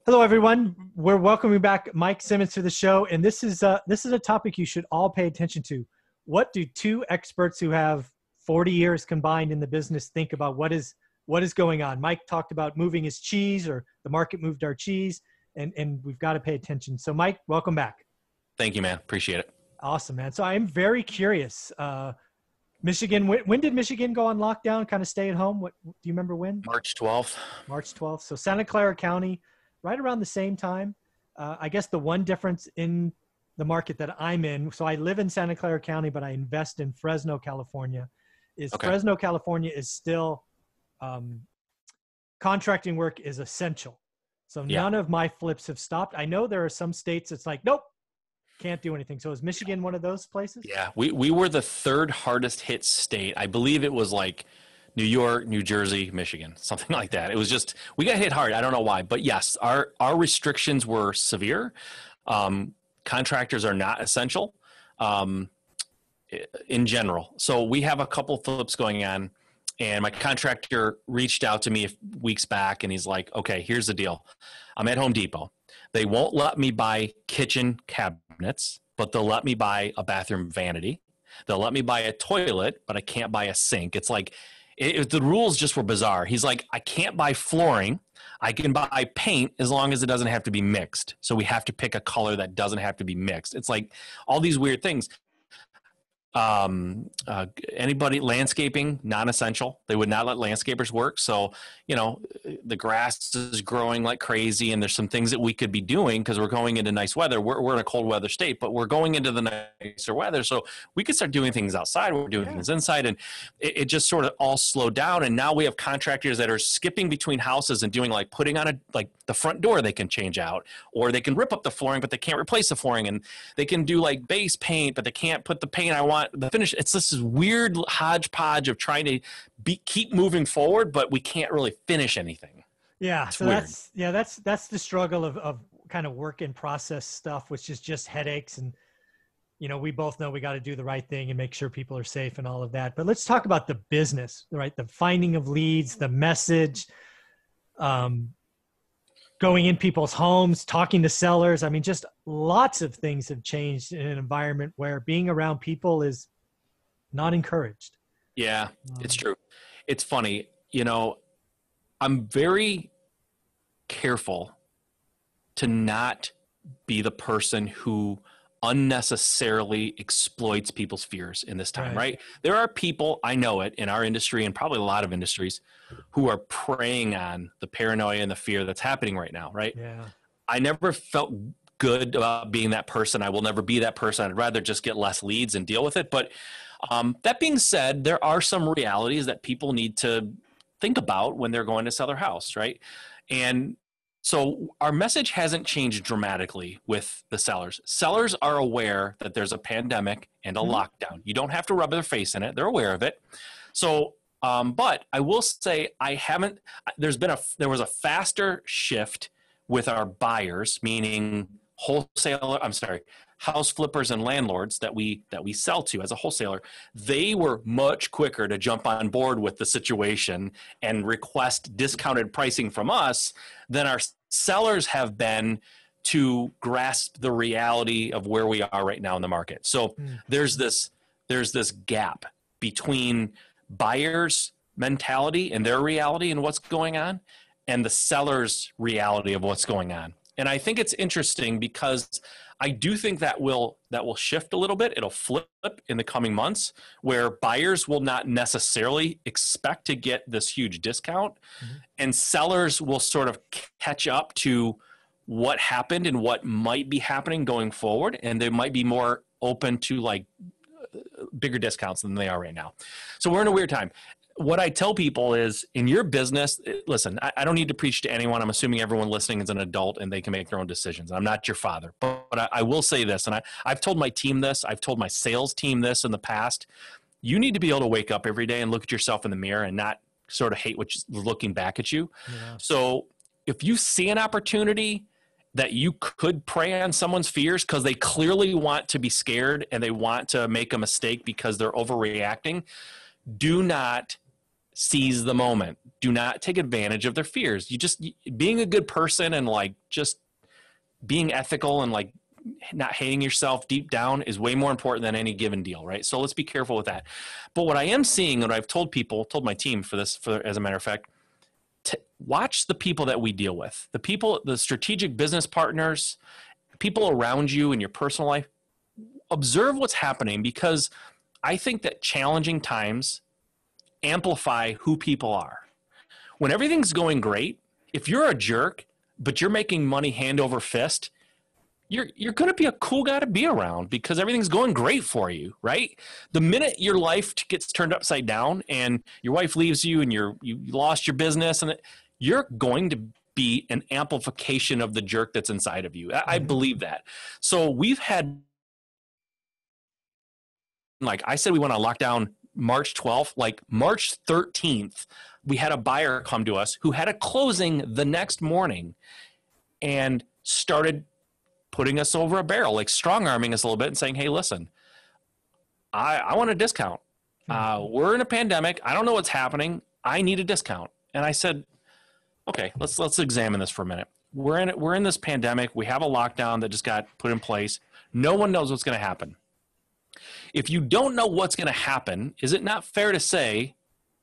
Hello, everyone. We're welcoming back Mike Simmons to the show, and this is a topic you should all pay attention to. What do two experts who have 40 years combined in the business think about what is going on? Mike talked about moving his cheese, or the market moved our cheese, and we've got to pay attention. So, Mike, welcome back. Thank you, man. Appreciate it. Awesome, man. So I'm very curious. Michigan, when did Michigan go on lockdown? Kind of stay at home. What do you remember when? March 12th. March 12th. So Santa Clara County, right around the same time. I guess the one difference in the market that I'm in, so I live in Santa Clara County, but I invest in Fresno, California, Fresno, California is still contracting work is essential. So none of my flips have stopped. I know there are some states it's like, nope, can't do anything. So is Michigan one of those places? Yeah, we were the third hardest hit state. I believe it was like New York, New Jersey, Michigan, something like that. It was just, we got hit hard. I don't know why, but yes, our restrictions were severe. Contractors are not essential in general. So we have a couple flips going on, and my contractor reached out to me weeks back, and he's like, okay, here's the deal. I'm at Home Depot. They won't let me buy kitchen cabinets, but they'll let me buy a bathroom vanity. They'll let me buy a toilet, but I can't buy a sink. It's like, the rules just were bizarre. He's like, I can't buy flooring. I can buy paint as long as it doesn't have to be mixed. So we have to pick a color that doesn't have to be mixed. It's like all these weird things. Anybody landscaping, non-essential. They would not let landscapers work. So, you know, the grass is growing like crazy, and there's some things that we could be doing because we're going into nice weather. We're in a cold weather state, but we're going into the nicer weather. So we could start doing things outside. We're doing things inside, and it just sort of all slowed down. And now we have contractors that are skipping between houses and doing like putting on like the front door they can change out, or they can rip up the flooring, but they can't replace the flooring, and they can do like base paint, but they can't put the paint I want the finish. It's this weird hodgepodge of trying to keep moving forward, but we can't really finish anything. Yeah. So weird. That's the struggle of kind of work in process stuff, which is just headaches. And, you know, we both know we got to do the right thing and make sure people are safe and all of that. But let's talk about the business, right? The finding of leads, the message, going in people's homes, talking to sellers. I mean, just lots of things have changed in an environment where being around people is not encouraged. Yeah, it's true. It's funny. You know, I'm very careful to not be the person who unnecessarily exploits people's fears in this time, right? There are people, I know it, in our industry and probably a lot of industries, who are preying on the paranoia and the fear that's happening right now, right? Yeah. I never felt good about being that person. I will never be that person. I'd rather just get less leads and deal with it. But that being said, there are some realities that people need to think about when they're going to sell their house, right? And so our message hasn't changed dramatically with the sellers. Sellers are aware that there's a pandemic and a lockdown. You don't have to rub their face in it. They're aware of it. So, but I will say there was a faster shift with our buyers, meaning house flippers and landlords that we sell to as a wholesaler. They were much quicker to jump on board with the situation and request discounted pricing from us than our sellers have been to grasp the reality of where we are right now in the market. So there's this gap between buyers' mentality and their reality and what's going on, and the seller's reality of what's going on. And I think it's interesting because I do think that will shift a little bit. It'll flip in the coming months, where buyers will not necessarily expect to get this huge discount, and sellers will sort of catch up to what happened and what might be happening going forward, and they might be more open to like bigger discounts than they are right now. So we're in a weird time. What I tell people is, in your business, listen, I don't need to preach to anyone. I'm assuming everyone listening is an adult and they can make their own decisions. I'm not your father, but I will say this, and I've told my team this, I've told my sales team this in the past. You need to be able to wake up every day and look at yourself in the mirror and not sort of hate what's looking back at you. Yeah. So if you see an opportunity that you could prey on someone's fears because they clearly want to be scared and they want to make a mistake because they're overreacting, do not seize the moment. do not take advantage of their fears. Being a good person and like just being ethical and like not hating yourself deep down is way more important than any given deal, right? So let's be careful with that. But what I am seeing, and I've told my team as a matter of fact, watch the people that we deal with, the strategic business partners, people around you in your personal life. Observe what's happening, because I think that challenging times amplify who people are. When everything's going great, if you're a jerk, but you're making money hand over fist, you're going to be a cool guy to be around because everything's going great for you, right? The minute your life gets turned upside down and your wife leaves you and you lost your business, and you're going to be an amplification of the jerk that's inside of you. I believe that. So we've had, like I said, we went on lockdown March 12th, like March 13th, we had a buyer come to us who had a closing the next morning and started putting us over a barrel, like strong-arming us a little bit and saying, hey, listen, I want a discount. We're in a pandemic. I don't know what's happening. I need a discount. And I said, okay, let's examine this for a minute. We're in this pandemic. We have a lockdown that just got put in place. No one knows what's going to happen. If you don't know what's going to happen, is it not fair to say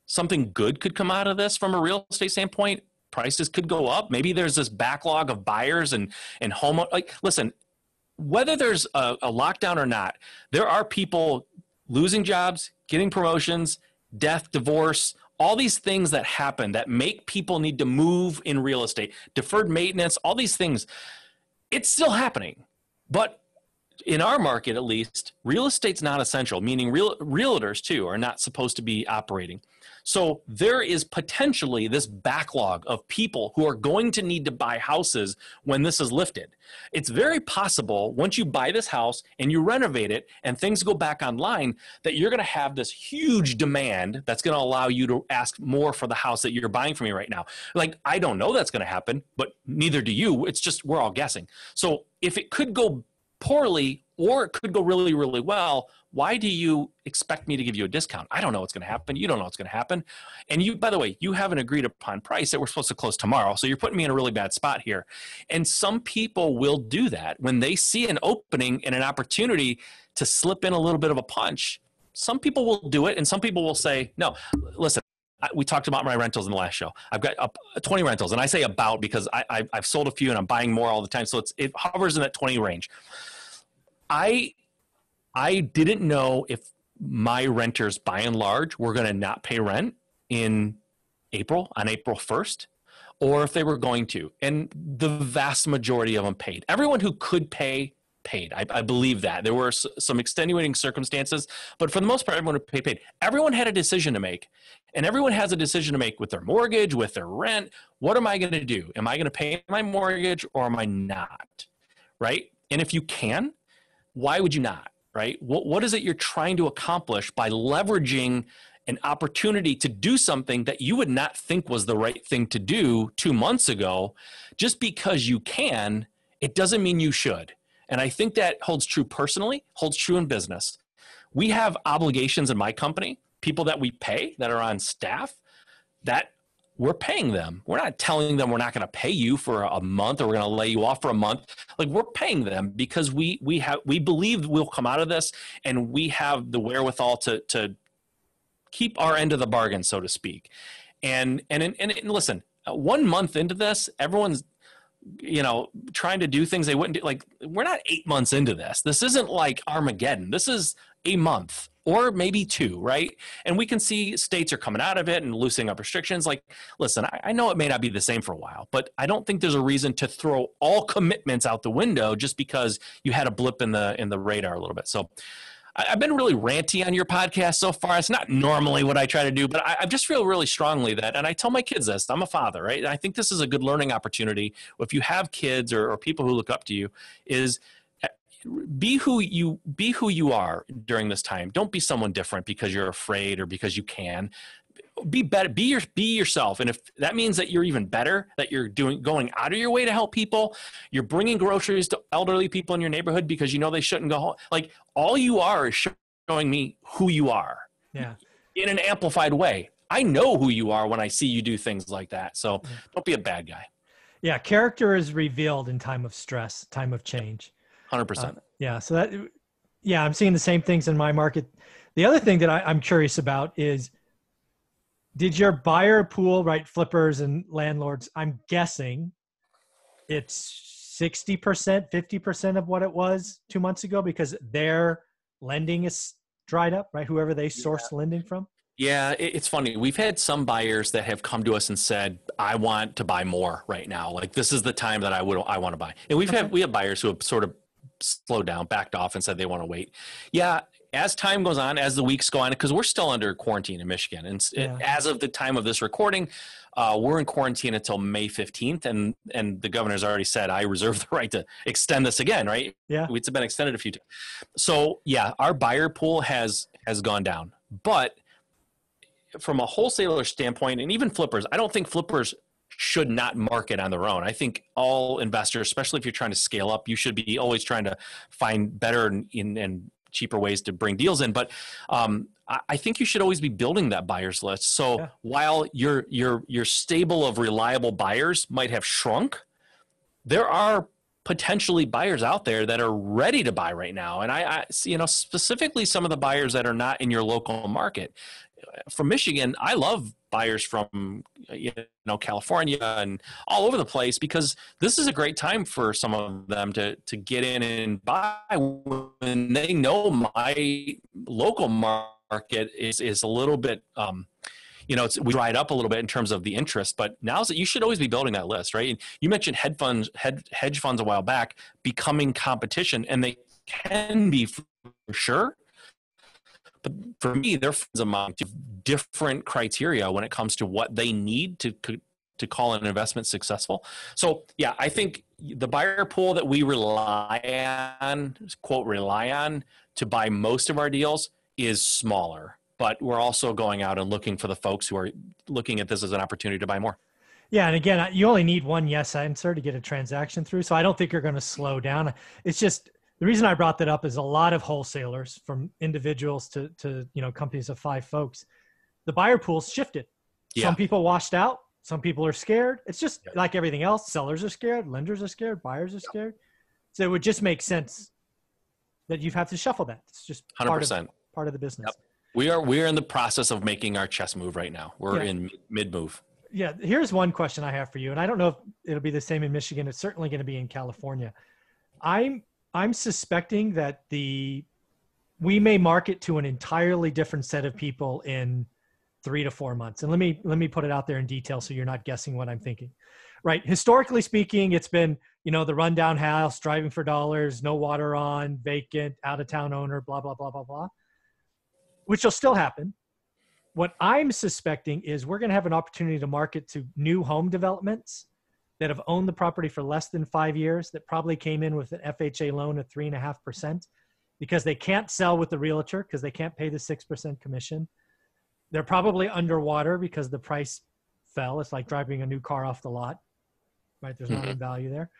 something good could come out of this from a real estate standpoint? Prices could go up. Maybe there's this backlog of buyers and home. Like, listen, whether there's a lockdown or not, there are people losing jobs, getting promotions, death, divorce, all these things that happen that make people need to move in real estate, deferred maintenance, all these things. It's still happening. But in our market, at least, real estate's not essential, meaning realtors too are not supposed to be operating. So there is potentially this backlog of people who are going to need to buy houses when this is lifted. It's very possible once you buy this house and you renovate it and things go back online, that you're going to have this huge demand that's going to allow you to ask more for the house that you're buying from me right now. Like, I don't know that's going to happen, but neither do you. It's just, we're all guessing. So if it could go poorly or it could go really, really well, why do you expect me to give you a discount? I don't know what's going to happen. You don't know what's going to happen. And you, by the way, you haven't agreed upon price that we're supposed to close tomorrow. So you're putting me in a really bad spot here. And some people will do that when they see an opening and an opportunity to slip in a little bit of a punch. Some people will do it. And some people will say, no, listen, we talked about my rentals in the last show. I've got 20 rentals, and I say about because I've sold a few and I'm buying more all the time. So it hovers in that 20 range. I didn't know if my renters, by and large, were going to not pay rent on April 1st, or if they were going to. And the vast majority of them paid. Everyone who could pay, paid. I believe that. There were some extenuating circumstances, but for the most part, everyone who paid. Everyone had a decision to make, and everyone has a decision to make with their mortgage, with their rent. What am I going to do? Am I going to pay my mortgage or am I not? Right? And if you can, why would you not? Right? What is it you're trying to accomplish by leveraging an opportunity to do something that you would not think was the right thing to do 2 months ago? Just because you can, it doesn't mean you should. And I think that holds true personally, holds true in business. We have obligations in my company, people that we pay that are on staff, that we're paying them. We're not telling them we're not going to pay you for a month or we're going to lay you off for a month. Like, we're paying them because we believe we'll come out of this and we have the wherewithal to keep our end of the bargain, so to speak. And listen, 1 month into this, everyone's, trying to do things they wouldn't do. Like, we're not 8 months into this. This isn't like Armageddon. This is a month or maybe 2, right? And we can see states are coming out of it and loosening up restrictions. Like, listen, I know it may not be the same for a while, but I don't think there's a reason to throw all commitments out the window just because you had a blip in the radar a little bit. So I've been really ranty on your podcast so far. It's not normally what I try to do, but I just feel really strongly that, and I tell my kids this, I'm a father, right? And I think this is a good learning opportunity. If you have kids or people who look up to you, is be who you are during this time. Don't be someone different because you're afraid or because you can. Be better. Be yourself. And if that means that you're even better, that you're going out of your way to help people, you're bringing groceries to elderly people in your neighborhood because you know they shouldn't go home. Like, all you are is showing me who you are. Yeah. In an amplified way. I know who you are when I see you do things like that. So don't be a bad guy. Yeah. Character is revealed in time of stress, time of change. 100%. Yeah. So that, yeah, I'm seeing the same things in my market. The other thing that I'm curious about is, did your buyer pool, right, flippers and landlords, I'm guessing it's 60%, 50% of what it was 2 months ago because their lending is dried up, right? Whoever they sourced lending from. Yeah, it's funny. We've had some buyers that have come to us and said, "I want to buy more right now. Like this is the time that I want to buy." And we have buyers who have sort of slowed down, backed off, and said they want to wait. Yeah, as time goes on, as the weeks go on, because we're still under quarantine in Michigan, and as of the time of this recording, we're in quarantine until May 15th, and the governor's already said I reserve the right to extend this again. Right? Yeah, it's been extended a few times. So yeah, our buyer pool has gone down, but from a wholesaler standpoint, and even flippers, I don't think flippers should not market on their own. I think all investors, especially if you're trying to scale up, you should be always trying to find better and cheaper ways to bring deals in. But I think you should always be building that buyers list. So while your stable of reliable buyers might have shrunk, there are potentially buyers out there that are ready to buy right now. And I specifically some of the buyers that are not in your local market. From Michigan, I love buyers from California and all over the place, because this is a great time for some of them to get in and buy when they know my local market is a little bit we dried up a little bit in terms of the interest, but now you should always be building that list, right? And you mentioned hedge funds a while back becoming competition, and they can be for sure. But for me, they're funds among different criteria when it comes to what they need to call an investment successful. So yeah, I think the buyer pool that we rely on to buy most of our deals is smaller, but we're also going out and looking for the folks who are looking at this as an opportunity to buy more. Yeah. And again, you only need one yes answer to get a transaction through. So I don't think you're going to slow down. It's just, the reason I brought that up is a lot of wholesalers, from individuals to companies of 5 folks, the buyer pool's shifted. Yeah. Some people washed out. Some people are scared. It's just like everything else. Sellers are scared. Lenders are scared. Buyers are scared. So it would just make sense that you have to shuffle that. It's just 100% part of the business. Yep. We are in the process of making our chess move right now. We're in mid move. Yeah. Here's one question I have for you, and I don't know if it'll be the same in Michigan. It's certainly going to be in California. I'm suspecting that we may market to an entirely different set of people in 3 to 4 months. And let me put it out there in detail so you're not guessing what I'm thinking. Right. Historically speaking, it's been, the rundown house, driving for dollars, no water on, vacant, out of town owner, blah, blah, blah, blah, blah, which will still happen. What I'm suspecting is we're going to have an opportunity to market to new home developments that have owned the property for less than 5 years, that probably came in with an FHA loan of 3.5%, because they can't sell with the realtor because they can't pay the 6% commission. They're probably underwater because the price fell. It's like driving a new car off the lot, right? There's not any value there.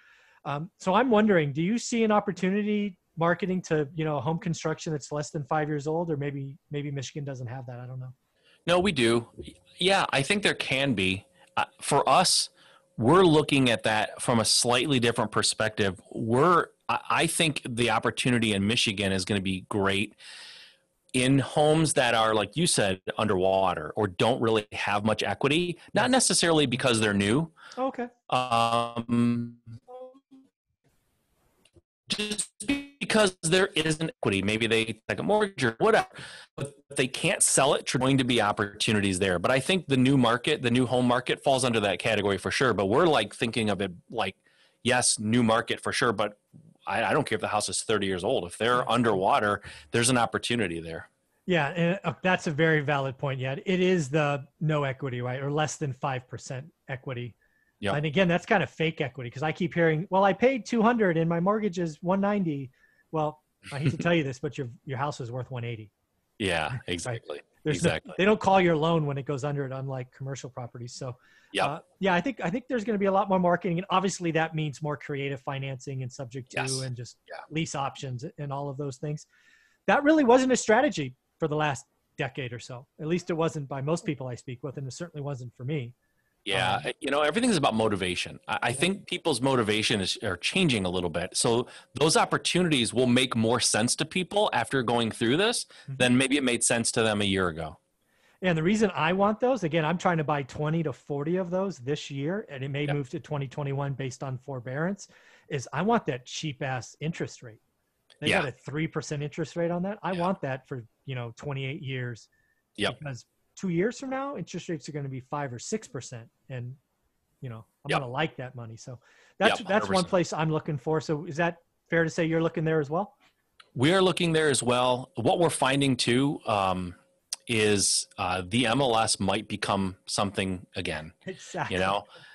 So I'm wondering, do you see an opportunity marketing to, home construction that's less than 5 years old, or maybe Michigan doesn't have that? I don't know. No, we do. Yeah, I think there can be. For us, we're looking at that from a slightly different perspective. I think the opportunity in Michigan is going to be great in homes that are, like you said, underwater or don't really have much equity, not necessarily because they're new. Okay. Just because there isn't equity. Maybe they take a mortgage or whatever, but they can't sell it. There's going to be opportunities there. But I think the new home market falls under that category for sure. But we're thinking of it yes, new market for sure. But I don't care if the house is 30 years old. If they're underwater, there's an opportunity there. Yeah, and that's a very valid point. Yeah, it is the no equity, right? Or less than 5% equity. Yeah. And again, that's kind of fake equity, because I keep hearing, well, I paid $200 and my mortgage is $190. Well, I hate to tell you this, but your house is worth $180. Yeah, exactly. Right? Exactly. They don't call your loan when it goes under it, unlike commercial properties. So I think there's going to be a lot more marketing, and obviously that means more creative financing and subject to and just lease options and all of those things. That really wasn't a strategy for the last decade or so. At least it wasn't by most people I speak with, and it certainly wasn't for me. Yeah, everything's about motivation. I think people's motivation are changing a little bit. So those opportunities will make more sense to people after going through this than maybe it made sense to them a year ago. And the reason I want those, again, I'm trying to buy 20 to 40 of those this year, and it may move to 2021 based on forbearance, is I want that cheap ass interest rate. They got a 3% interest rate on that. I want that for, 28 years. Because 2 years from now, interest rates are going to be 5 or 6%. And, I'm going to like that money. So that's one place I'm looking for. So is that fair to say you're looking there as well? We are looking there as well. What we're finding too, is the MLS might become something again. Exactly.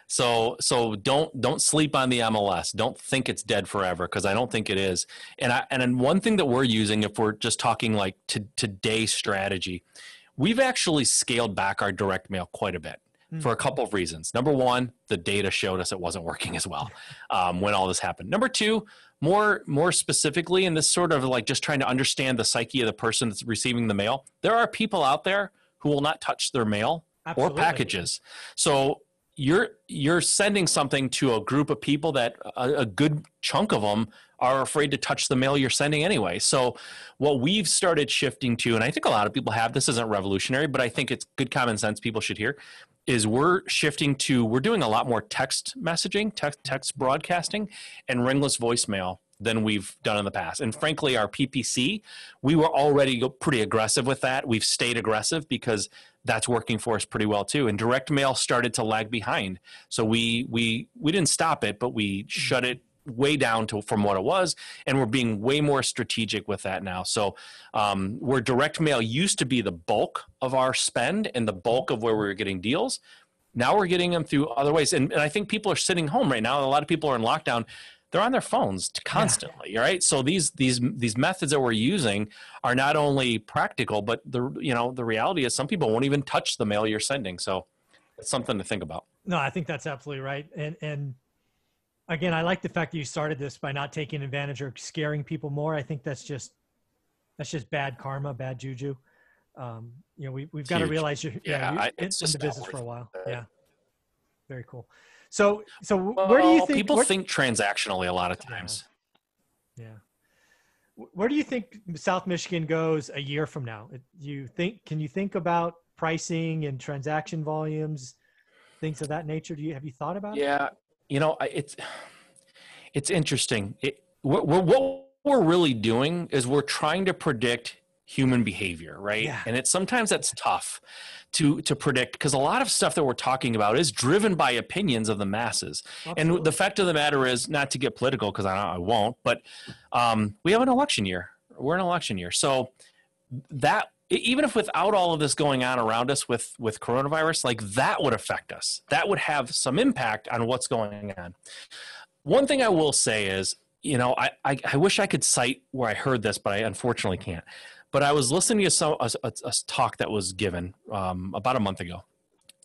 So don't sleep on the MLS. Don't think it's dead forever, because I don't think it is. And one thing that we're using, if we're just talking like today's strategy, we've actually scaled back our direct mail quite a bit for a couple of reasons. Number one, the data showed us it wasn't working as well when all this happened. Number two, more specifically, and this sort of like just trying to understand the psyche of the person that's receiving the mail, there are people out there who will not touch their mail or packages. So you're sending something to a group of people that a good chunk of them are afraid to touch the mail you're sending anyway. So what we've started shifting to, and I think a lot of people have, this isn't revolutionary, but I think it's good common sense people should hear, is we're doing a lot more text messaging, text broadcasting, and ringless voicemail than we've done in the past. And frankly, our PPC, we were already pretty aggressive with that. We've stayed aggressive because that's working for us pretty well too. And direct mail started to lag behind. So we didn't stop it, but we shut it way down from what it was, and we're being way more strategic with that now. So where direct mail used to be the bulk of our spend and the bulk of where we were getting deals, now we're getting them through other ways. And I think people are sitting home right now. A lot of people are in lockdown. They're on their phones constantly, right? So these methods that we're using are not only practical, but the reality is some people won't even touch the mail you're sending. So it's something to think about. No, I think that's absolutely right. And again, I like the fact that you started this by not taking advantage or scaring people more. I think that's just bad karma, bad juju. We've got to realize you're in the business for a while. Yeah. Very cool. So where do you think people think transactionally a lot of times? Yeah. Where do you think South Michigan goes a year from now? Can you think about pricing and transaction volumes, things of that nature? Have you thought about it? Yeah. It's interesting. What we're really doing is we're trying to predict human behavior, right? Yeah. And sometimes that's tough to predict, because a lot of stuff that we're talking about is driven by opinions of the masses. Absolutely. And the fact of the matter is, not to get political, because I won't, but we have an election year. We're in an election year. So that, even if without all of this going on around us with coronavirus, like that would affect us. That would have some impact on what's going on. One thing I will say is, I wish I could cite where I heard this, but I unfortunately can't. But I was listening to a talk that was given about a month ago,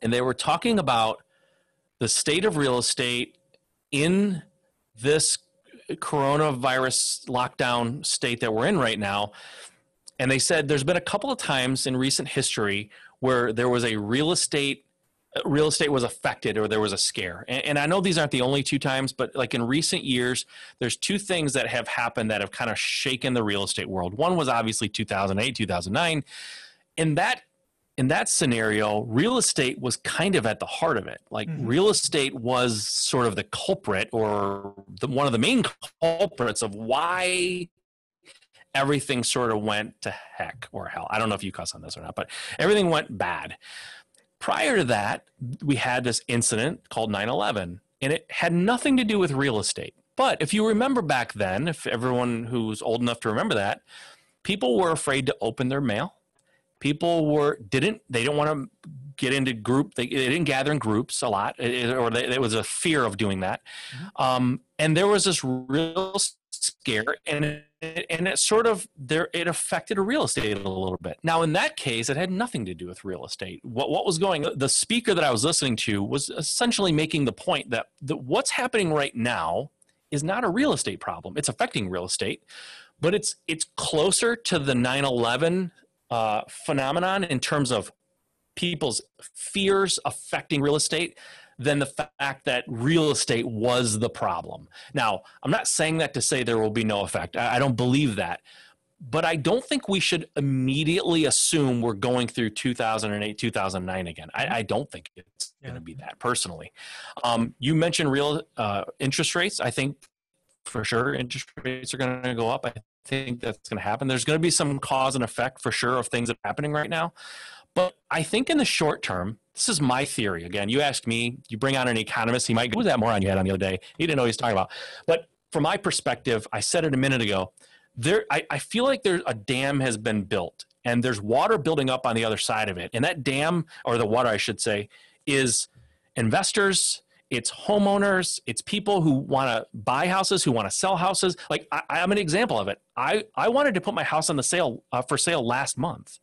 and they were talking about the state of real estate in this coronavirus lockdown state that we're in right now. And they said there's been a couple of times in recent history where there was real estate was affected, or there was a scare. And I know these aren't the only two times, but like in recent years, there's two things that have happened that have kind of shaken the real estate world. One was obviously 2008, 2009. In that scenario, real estate was kind of at the heart of it. Like real estate was sort of the culprit, or one of the main culprits of why everything sort of went to heck or hell. I don't know if you cuss on this or not, but everything went bad. Prior to that, we had this incident called 9/11, and it had nothing to do with real estate. But if you remember back then, if everyone who's old enough to remember that, people were afraid to open their mail. People didn't want to get into they didn't gather in groups a lot, or there was a fear of doing that. And there was this real scare, and it sort of it affected real estate a little bit. Now, in that case, it had nothing to do with real estate. What was going? The speaker that I was listening to was essentially making the point that what's happening right now is not a real estate problem. It's affecting real estate, but it's closer to the 9/11 phenomenon in terms of people's fears affecting real estate than the fact that real estate was the problem. Now, I'm not saying that to say there will be no effect. I don't believe that. But I don't think we should immediately assume we're going through 2008, 2009 again. I don't think it's going to be that, personally. You mentioned real interest rates. I think for sure interest rates are going to go up. I think that's going to happen. There's going to be some cause and effect for sure of things that are happening right now. But I think in the short term, this is my theory. Again, you ask me, you bring on an economist, he might go, who's that moron you had on the other day? He didn't know what he was talking about. But from my perspective, I said it a minute ago, I feel like a dam has been built and there's water building up on the other side of it. And that dam, or the water I should say, is investors, it's homeowners, it's people who want to buy houses, who want to sell houses. Like I'm an example of it. I wanted to put my house on the sale for sale last month,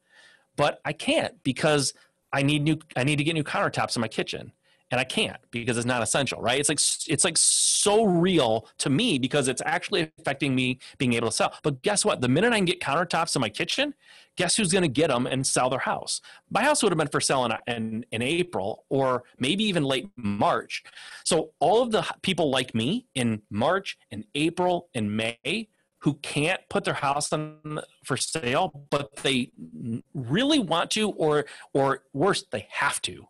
but I can't because I need to get new countertops in my kitchen. And I can't because it's not essential, right? It's like so real to me because it's actually affecting me being able to sell. But guess what? The minute I can get countertops in my kitchen, guess who's going to get them and sell their house? My house would have been for sale in April or maybe even late March. So all of the people like me in March and April and May who can't put their house on for sale, but they really want to, or worse, they have to.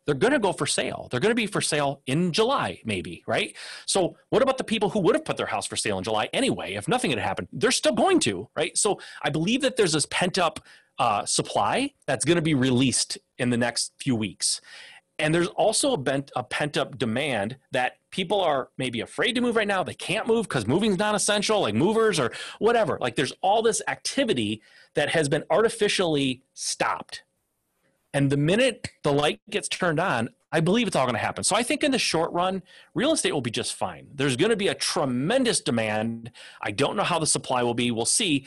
They're going to go for sale. They're going to be for sale in July, maybe, right? So what about the people who would have put their house for sale in July anyway? If nothing had happened, they're still going to, right? So I believe that there's this pent-up supply that's going to be released in the next few weeks. And there's also a pent-up demand that people are maybe afraid to move right now. They can't move because moving's not essential, like movers or whatever. Like there's all this activity that has been artificially stopped. And the minute the light gets turned on, I believe it's all going to happen. So I think in the short run, real estate will be just fine. There's going to be a tremendous demand. I don't know how the supply will be. We'll see.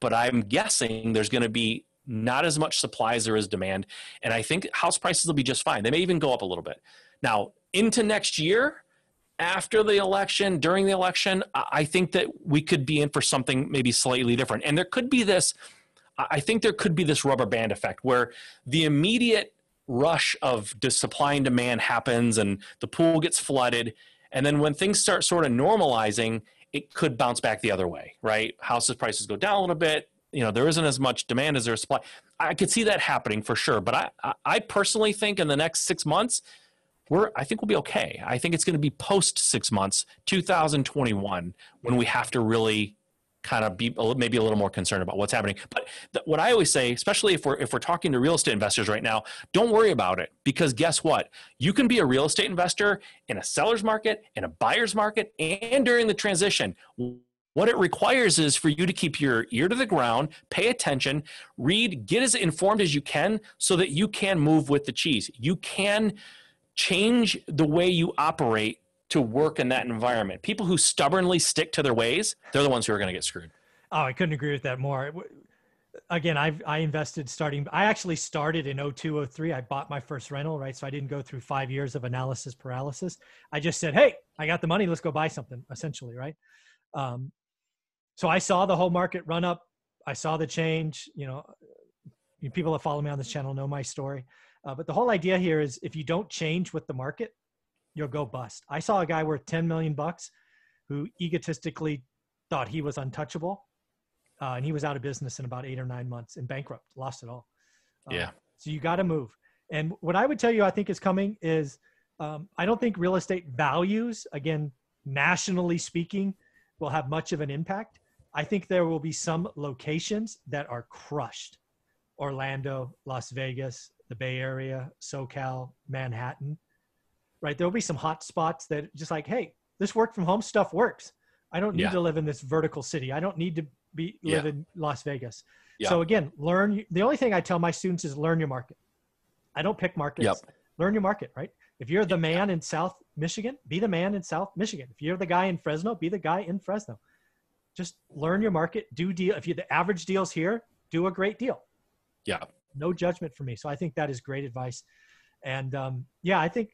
But I'm guessing there's going to be not as much supply as there is demand. And I think house prices will be just fine. They may even go up a little bit. Now, into next year, after the election, during the election, I think that we could be in for something maybe slightly different. And there could be this... I think there could be this rubber band effect where the immediate rush of supply and demand happens and the pool gets flooded. And then when things start sort of normalizing, it could bounce back the other way, right? Houses prices go down a little bit. You know, there isn't as much demand as there is supply. I could see that happening for sure. But I personally think in the next 6 months, I think we'll be okay. I think it's going to be post 6 months, 2021, when we have to really kind of be maybe a little more concerned about what's happening. But what I always say, especially if we're talking to real estate investors right now, don't worry about it, because guess what? You can be a real estate investor in a seller's market, in a buyer's market, and during the transition. What it requires is for you to keep your ear to the ground, pay attention, read, get as informed as you can so that you can move with the cheese. You can change the way you operate to work in that environment. People who stubbornly stick to their ways, they're the ones who are going to get screwed. Oh, I couldn't agree with that more. Again, I invested I actually started in 02, 03. I bought my first rental, right? So I didn't go through 5 years of analysis paralysis. I just said, hey, I got the money. Let's go buy something, essentially, right? So I saw the whole market run up. I saw the change. You know, people that follow me on this channel know my story. But the whole idea here is if you don't change with the market, you'll go bust. I saw a guy worth 10 million bucks who egotistically thought he was untouchable. And he was out of business in about 8 or 9 months and bankrupt, lost it all. Yeah. So you got to move. And what I would tell you, I think is coming is, I don't think real estate values, again, nationally speaking, will have much of an impact. I think there will be some locations that are crushed. Orlando, Las Vegas, the Bay Area, SoCal, Manhattan. Right. There'll be some hot spots that just like, hey, this work from home stuff works. I don't need to live in this vertical city. I don't need to live in Las Vegas. Yeah. So again, the only thing I tell my students is learn your market. I don't pick markets. Yep. Learn your market, right? If you're the man in South Michigan, be the man in South Michigan. If you're the guy in Fresno, be the guy in Fresno. Just learn your market, do deal. If you're the average deals here, do a great deal. Yeah. No judgment for me. So I think that is great advice. And I think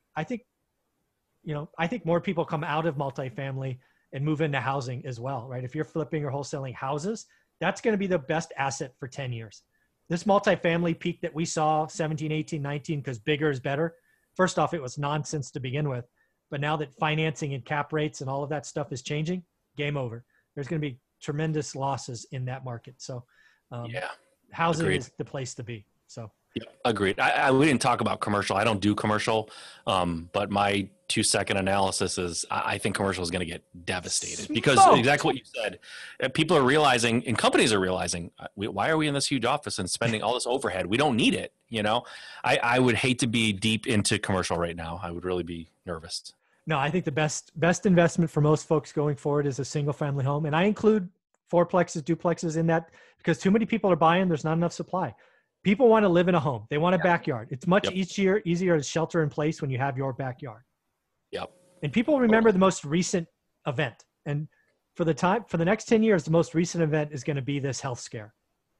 more people come out of multifamily and move into housing as well, right? If you're flipping or wholesaling houses, that's going to be the best asset for 10 years. this multifamily peak that we saw 17, 18, 19, because bigger is better. First off, it was nonsense to begin with. But now that financing and cap rates and all of that stuff is changing, game over. There's going to be tremendous losses in that market. So housing Agreed. is the place to be. So yeah, agreed. We didn't talk about commercial. I don't do commercial, but my 2-second analysis is I think commercial is going to get devastated because exactly what you said. People are realizing, and companies are realizing, why are we in this huge office and spending all this overhead? We don't need it. You know, I would hate to be deep into commercial right now. I would really be nervous. No, I think the best investment for most folks going forward is a single family home. And I include fourplexes, duplexes in that because too many people are buying. There's not enough supply. People want to live in a home. They want a backyard. It's much easier to shelter in place when you have your backyard. Yep. And people remember the most recent event. And for the next 10 years, the most recent event is going to be this health scare,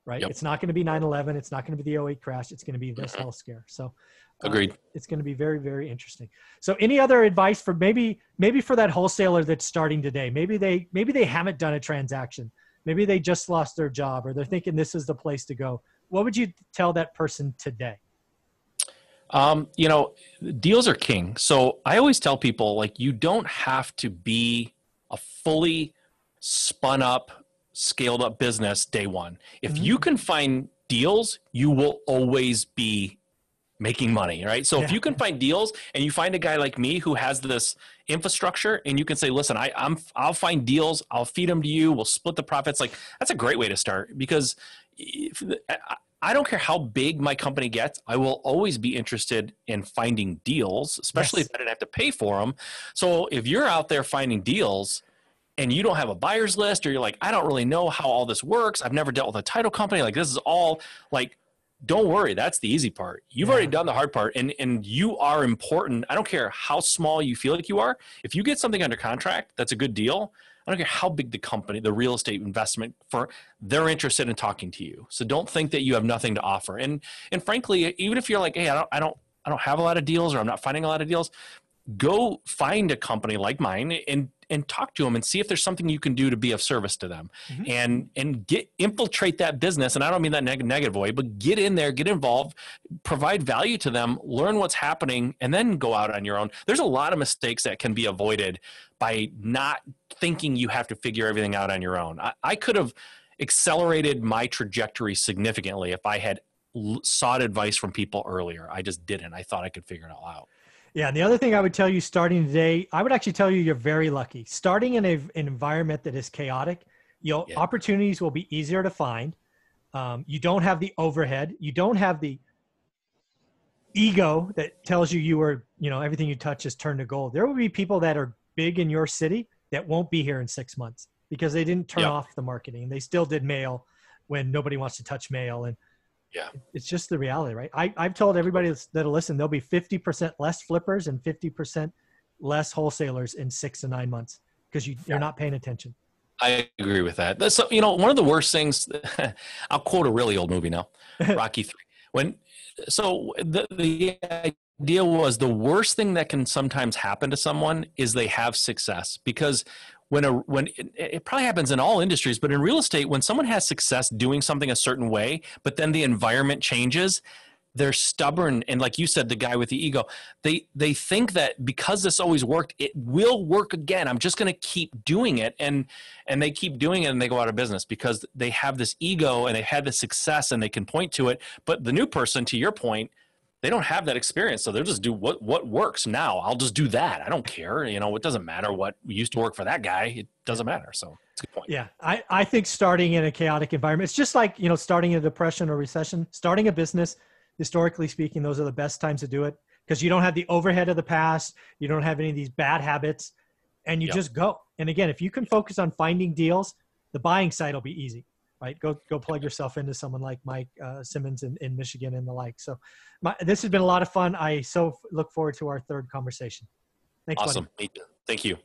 right? Yep. It's not going to be 9/11. It's not going to be the 2008 crash. It's going to be this health scare. So agreed. It's going to be very, very interesting. So any other advice for maybe for that wholesaler that's starting today? Maybe they haven't done a transaction. Maybe they just lost their job or they're thinking this is the place to go. What would you tell that person today? You know, deals are king. So I always tell people, like, you don't have to be a fully spun up, scaled up business day one. If you can find deals, you will always be making money, right? So if you can find deals and you find a guy like me who has this infrastructure and you can say, listen, I'll find deals, I'll feed them to you, we'll split the profits. Like, that's a great way to start because I don't care how big my company gets. I will always be interested in finding deals, especially if I didn't have to pay for them. So if you're out there finding deals and you don't have a buyer's list or you're like, I don't really know how all this works. I've never dealt with a title company. Like, this is all like, don't worry. That's the easy part. You've already done the hard part and you are important. I don't care how small you feel like you are. If you get something under contract, that's a good deal. I don't care how big the company, the real estate investment firm, they're interested in talking to you. So don't think that you have nothing to offer. And frankly, even if you're like, hey, I don't have a lot of deals or I'm not finding a lot of deals, go find a company like mine and talk to them and see if there's something you can do to be of service to them and infiltrate that business. And I don't mean that negative way, but get in there, get involved, provide value to them, learn what's happening, and then go out on your own. There's a lot of mistakes that can be avoided by not thinking you have to figure everything out on your own. I could have accelerated my trajectory significantly if I had sought advice from people earlier. I just didn't. I thought I could figure it all out. Yeah. And the other thing I would tell you starting today, I would actually tell you you're very lucky. Starting in an environment that is chaotic, opportunities will be easier to find. You don't have the overhead. You don't have the ego that tells you everything you touch is turned to gold. There will be people that are big in your city that won't be here in 6 months because they didn't turn off the marketing. They still did mail when nobody wants to touch mail. And it's just the reality, right? I've told everybody that'll listen, there'll be 50% less flippers and 50% less wholesalers in 6 to 9 months because you're not paying attention. I agree with that. So, one of the worst things, I'll quote a really old movie now, Rocky III. The idea was the worst thing that can sometimes happen to someone is they have success because when it probably happens in all industries, but in real estate, when someone has success doing something a certain way, but then the environment changes, they're stubborn. And like you said, the guy with the ego, they think that because this always worked, it will work again. I'm just going to keep doing it. And they keep doing it and they go out of business because they have this ego and they had the success and they can point to it. But the new person, to your point, they don't have that experience. So they'll just do what works now. I'll just do that. I don't care. It doesn't matter what used to work for that guy. It doesn't matter. So it's a good point. Yeah. I think starting in a chaotic environment, it's just like, starting in a depression or recession, starting a business, historically speaking, those are the best times to do it because you don't have the overhead of the past. You don't have any of these bad habits and you just go. And again, if you can focus on finding deals, the buying side will be easy. Right? Go plug yourself into someone like Mike Simmons in Michigan and the like. So this has been a lot of fun. I so look forward to our third conversation. Thanks, awesome. buddy. Thank you.